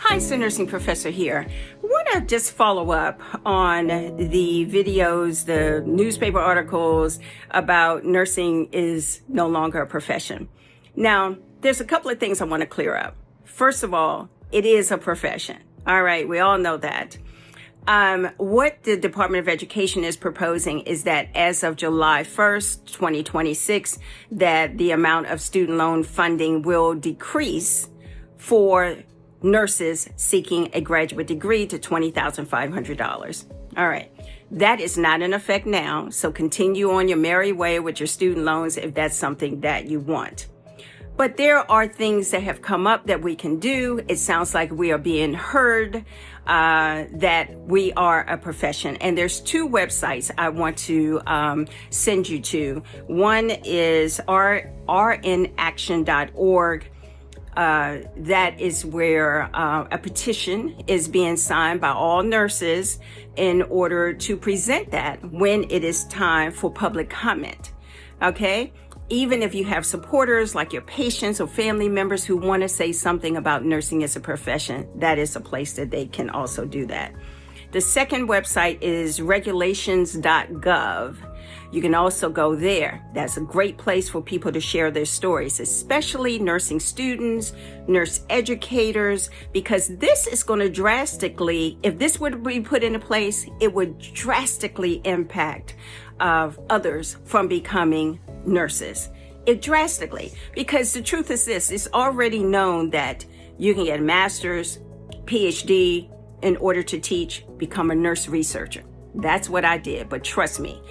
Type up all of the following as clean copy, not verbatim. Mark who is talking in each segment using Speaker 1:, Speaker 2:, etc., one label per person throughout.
Speaker 1: Hi, it's the Nursing Professor here. I want to just follow up on the videos, the newspaper articles about nursing is no longer a profession. Now, there's a couple of things I want to clear up. First of all, it is a profession. All right, we all know that. What the Department of Education is proposing is that as of July 1st, 2026, that the amount of student loan funding will decrease for nurses seeking a graduate degree to $20,500. All right. That is not in effect now. So continue on your merry way with your student loans if that's something that you want. But there are things that have come up that we can do. It sounds like we are being heard, that we are a profession. And there's two websites I want to send you to. One is rnaction.org. That is where a petition is being signed by all nurses in order to present that when it is time for public comment. Okay? Even if you have supporters like your patients or family members who want to say something about nursing as a profession, that is a place that they can also do that. The second website is regulations.gov. You can also go there. That's a great place for people to share their stories, especially nursing students, nurse educators, because this is going to drastically, if this would be put into place, it would drastically impact others from becoming nurses. It drastically, because the truth is this, it's already known that you can get a master's, PhD in order to teach, become a nurse researcher. That's what I did, but trust me,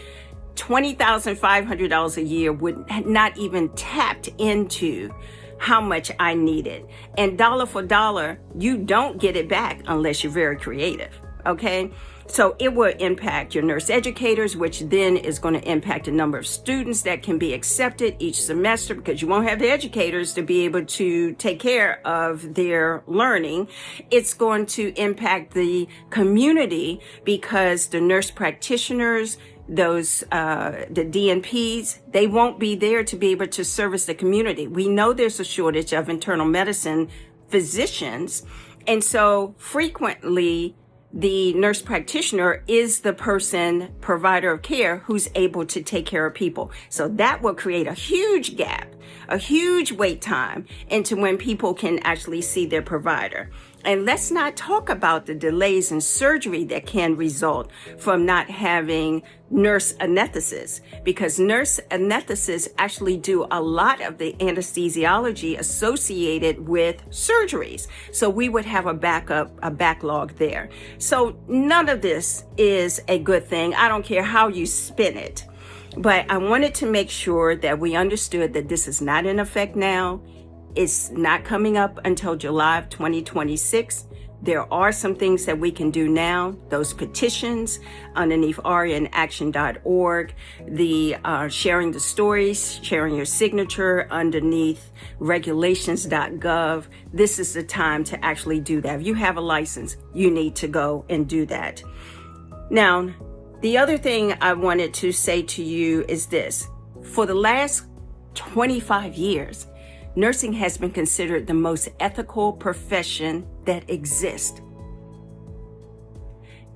Speaker 1: $20,500 a year would not even tapped into how much I needed. And dollar for dollar, you don't get it back unless you're very creative, okay? So it will impact your nurse educators, which then is going to impact the number of students that can be accepted each semester, because you won't have the educators to be able to take care of their learning. It's going to impact the community because the nurse practitioners, those the DNPs, they won't be there to be able to service the community. We know there's a shortage of internal medicine physicians, and so frequently the nurse practitioner is the person, provider of care, who's able to take care of people. So that will create a huge gap, a huge wait time into when people can actually see their provider. And let's not talk about the delays in surgery that can result from not having nurse anesthetists, because nurse anesthetists actually do a lot of the anesthesiology associated with surgeries. So we would have a backlog there. So none of this is a good thing. I don't care how you spin it. But I wanted to make sure that we understood that this is not in effect now. It's not coming up until July of 2026. There are some things that we can do now. Those petitions underneath rnaction.org, the sharing the stories, sharing your signature underneath regulations.gov. This is the time to actually do that. If you have a license, you need to go and do that. Now, the other thing I wanted to say to you is this. For the last 25 years, nursing has been considered the most ethical profession that exists.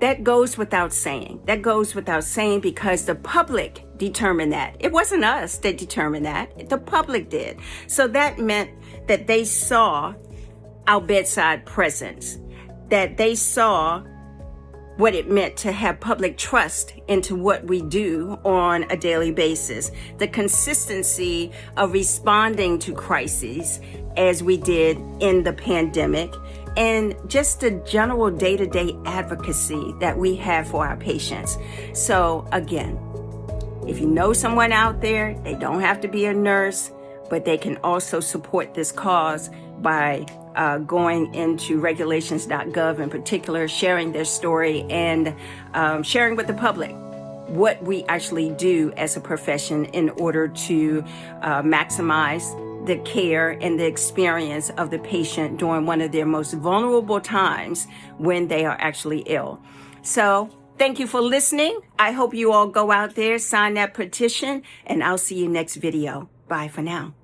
Speaker 1: That goes without saying. That goes without saying because the public determined that. It wasn't us that determined that. The public did. So that meant that they saw our bedside presence, that they saw what it meant to have public trust into what we do on a daily basis, the consistency of responding to crises as we did in the pandemic, and just the general day-to-day advocacy that we have for our patients. So again, if you know someone out there, they don't have to be a nurse, but they can also support this cause by going into regulations.gov in particular, sharing their story, and sharing with the public what we actually do as a profession in order to maximize the care and the experience of the patient during one of their most vulnerable times when they are actually ill. So thank you for listening. I hope you all go out there, sign that petition, and I'll see you next video. Bye for now.